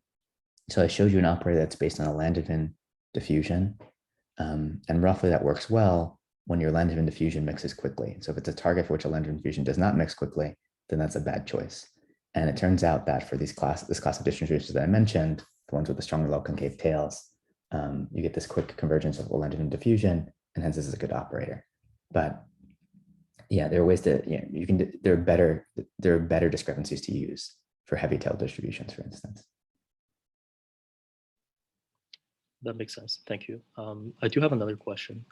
So I showed you an operator that's based on a Langevin diffusion. And roughly that works well when your Langevin diffusion mixes quickly. So if it's a target for which a Langevin diffusion does not mix quickly, then that's a bad choice. And it turns out that for this class of distributions that I mentioned, the ones with the strongly log concave tails, you get this quick convergence of Langevin diffusion, and hence this is a good operator. But yeah, there are ways to, there are better discrepancies to use for heavy-tailed distributions, for instance.
That makes sense. Thank you. I do have another question.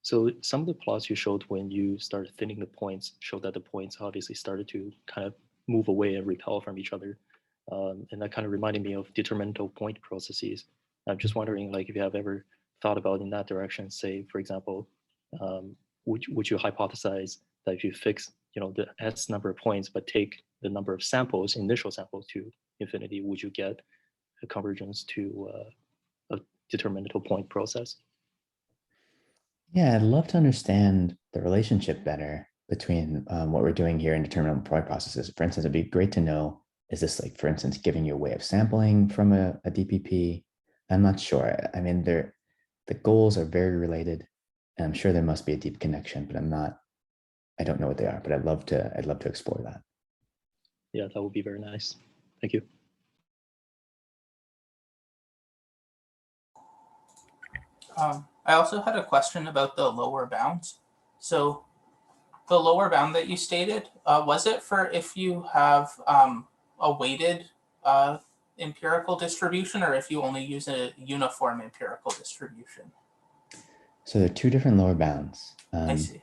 So some of the plots you showed when you started thinning the points showed that the points obviously started to kind of move away and repel from each other. And that kind of reminded me of determinable point processes. I'm just wondering, like, if you have ever thought about in that direction, say, for example, would you hypothesize that if you fix, the S number of points, but take the number of samples, initial samples to infinity, would you get a convergence to a determinable point process?
Yeah, I'd love to understand the relationship better between what we're doing here in determinable point processes. For instance, it'd be great to know, is this like, for instance, giving you a way of sampling from a DPP? I'm not sure. I mean, the goals are very related, and I'm sure there must be a deep connection, but I don't know what they are, but I'd love to explore that.
Yeah, that would be very nice. Thank you.
I also had a question about the lower bounds. So the lower bound that you stated, was it for if you have a weighted empirical distribution, or if you only use a uniform empirical distribution?
So there are two different lower bounds.
I see.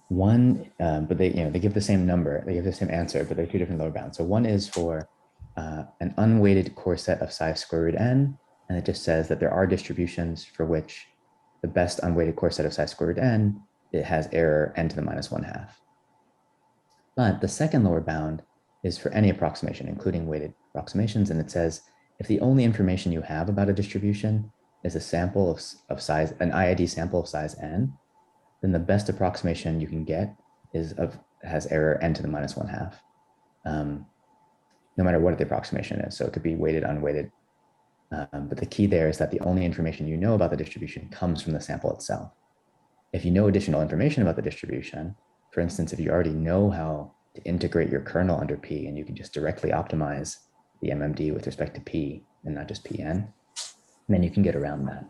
One, but they give the same number, they give the same answer, but they're two different lower bounds. So one is for an unweighted core set of size square root n, and it just says that there are distributions for which the best unweighted core set of size square root n, it has error n to the minus 1/2. But the second lower bound is for any approximation, including weighted approximations, and it says if the only information you have about a distribution is a sample of size, an IID sample of size n, then the best approximation you can get has error n to the minus 1/2, no matter what the approximation is. So it could be weighted, unweighted. But the key there is that the only information you know about the distribution comes from the sample itself. If you know additional information about the distribution, for instance, if you already know how to integrate your kernel under P and you can just directly optimize the MMD with respect to P and not just Pn, then you can get around that.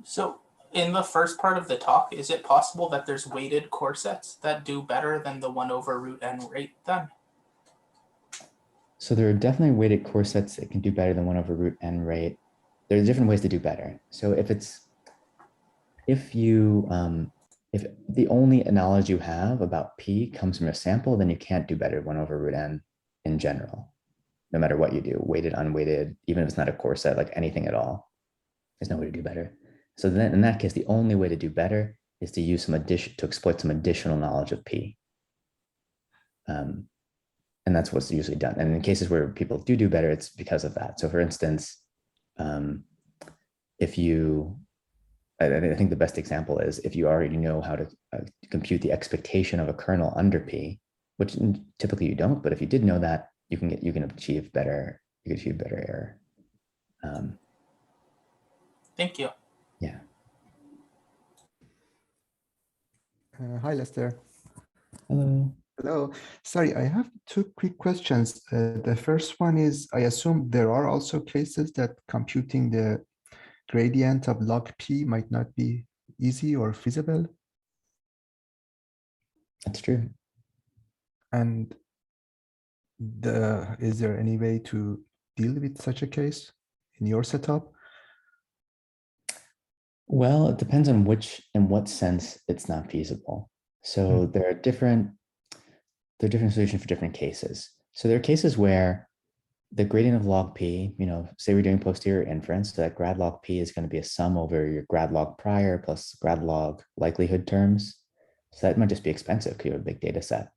So in the first part of the talk, is it possible that there's weighted core sets that do better than the 1/√n rate then?
So there are definitely weighted core sets that can do better than 1/√n rate. There's different ways to do better. So if the only knowledge you have about P comes from a sample, then you can't do better 1/√n in general, no matter what you do, weighted, unweighted, even if it's not a core set, like anything at all, there's no way to do better. So then in that case, the only way to do better is to use to exploit some additional knowledge of P. And that's what's usually done. And in cases where people do better, it's because of that. So for instance, I think the best example is if you already know how to compute the expectation of a kernel under P, which typically you don't, but if you did know that, you can achieve better error.
Thank you.
Yeah.
Hi, Lester.
Hello.
Hello. Sorry, I have two quick questions. The first one is, I assume there are also cases that computing the gradient of log P might not be easy or feasible.
That's true.
And is there any way to deal with such a case in your setup?
Well, it depends on in what sense it's not feasible. So there are different solutions for different cases. So there are cases where the gradient of log P, say we're doing posterior inference, so that grad log P is going to be a sum over your grad log prior plus grad log likelihood terms. So that might just be expensive because you have a big data set.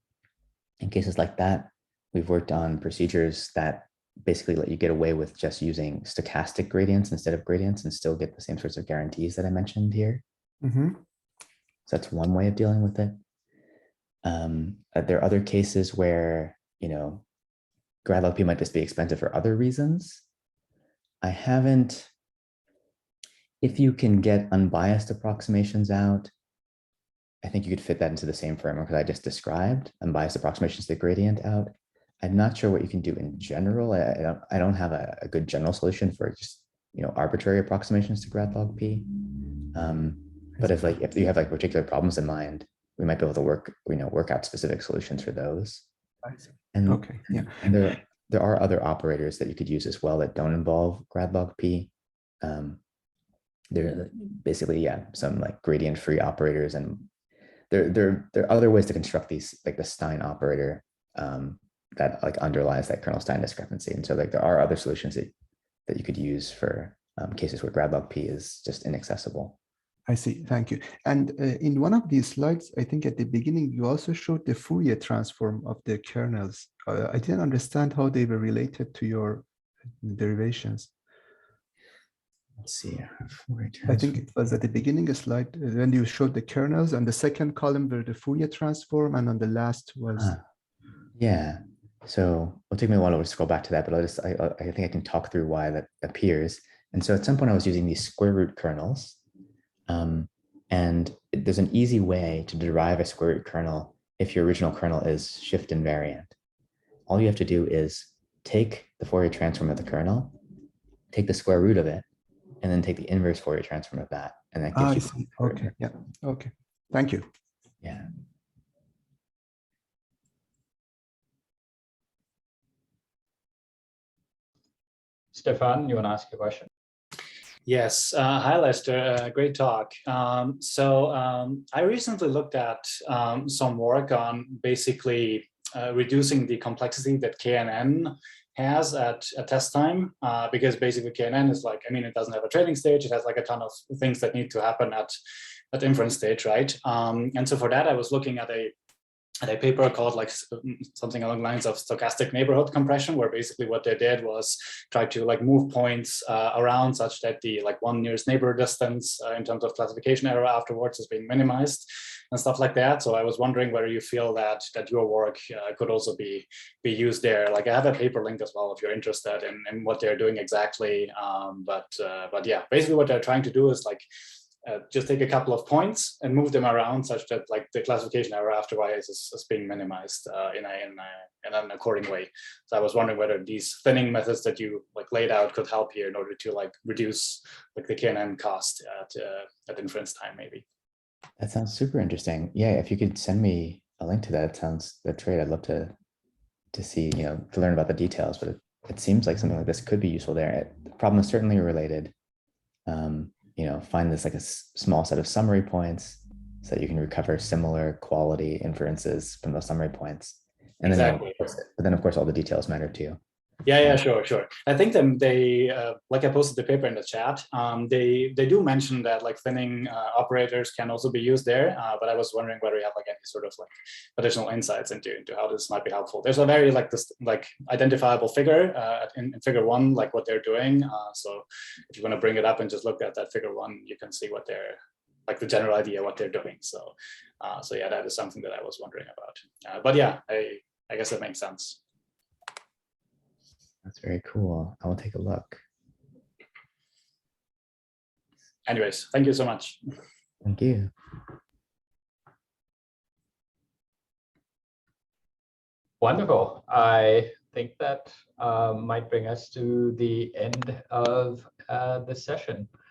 In cases like that, we've worked on procedures that basically let you get away with just using stochastic gradients instead of gradients and still get the same sorts of guarantees that I mentioned here.
Mm-hmm.
So that's one way of dealing with it. There are other cases where, grad log P might just be expensive for other reasons. If you can get unbiased approximations out, I think you could fit that into the same framework that I just described, unbiased approximations to the gradient out. I'm not sure what you can do in general. I don't have a good general solution for just, arbitrary approximations to grad log P. But if you have particular problems in mind, we might be able to work out specific solutions for those.
I see.
And,
okay, yeah.
And there are other operators that you could use as well that don't involve grad log P. They're basically, some gradient-free operators, and there are other ways to construct these, like the Stein operator that underlies that kernel Stein discrepancy. And so there are other solutions that you could use for cases where grad log P is just inaccessible.
I see, thank you. And in one of these slides, I think at the beginning, you also showed the Fourier transform of the kernels. I didn't understand how they were related to your derivations.
Let's see.
I think it was at the beginning of slide when you showed the kernels, and the second column were the Fourier transform, and on the last was.
Yeah. So it'll take me a while to scroll back to that, but I think I can talk through why that appears. And so at some point I was using these square root kernels. And there's an easy way to derive a square root kernel if your original kernel is shift invariant. All you have to do is take the Fourier transform of the kernel, take the square root of it, and then take the inverse Fourier transform of that. And that gives
I
you.
see. Okay. Yeah. Okay. Thank you.
Yeah.
Stefan, you want to ask a question?
Yes. Hi, Lester. Great talk. I recently looked at some work on basically reducing the complexity that KNN has at test time, because basically KNN is like, I mean, it doesn't have a training stage. It has like a ton of things that need to happen at inference stage, right? And so for that, I was looking at a paper called like something along the lines of stochastic neighborhood compression, where basically what they did was try to like move points around such that the like one nearest neighbor distance in terms of classification error afterwards is being minimized and stuff like that. So I was wondering whether you feel that your work could also be used there. Like I have a paper link as well if you're interested in what they're doing exactly. But yeah, basically what they're trying to do is like just take a couple of points and move them around such that like the classification error afterwards is being minimized in an according way. So I was wondering whether these thinning methods that you like laid out could help here in order to like reduce like the KNN cost at inference time maybe.
That sounds super interesting. Yeah, if you could send me a link to that, that's great. I'd love to see, to learn about the details, but it seems like something like this could be useful there. The problem is certainly related. Find this like a small set of summary points so that you can recover similar quality inferences from those summary points. And
exactly.
Then of course all the details matter too.
Yeah, sure. I think they like I posted the paper in the chat. They do mention that like thinning operators can also be used there, but I was wondering whether you have like any sort of like additional insights into how this might be helpful. There's a very like identifiable figure in figure 1, like what they're doing. So if you want to bring it up and just look at that figure 1, you can see what they're like the general idea what they're doing. So yeah, that is something that I was wondering about. But yeah, I guess that makes sense.
That's very cool. I will take a look.
Anyways, thank you so much.
Thank you.
Wonderful. I think that might bring us to the end of this session.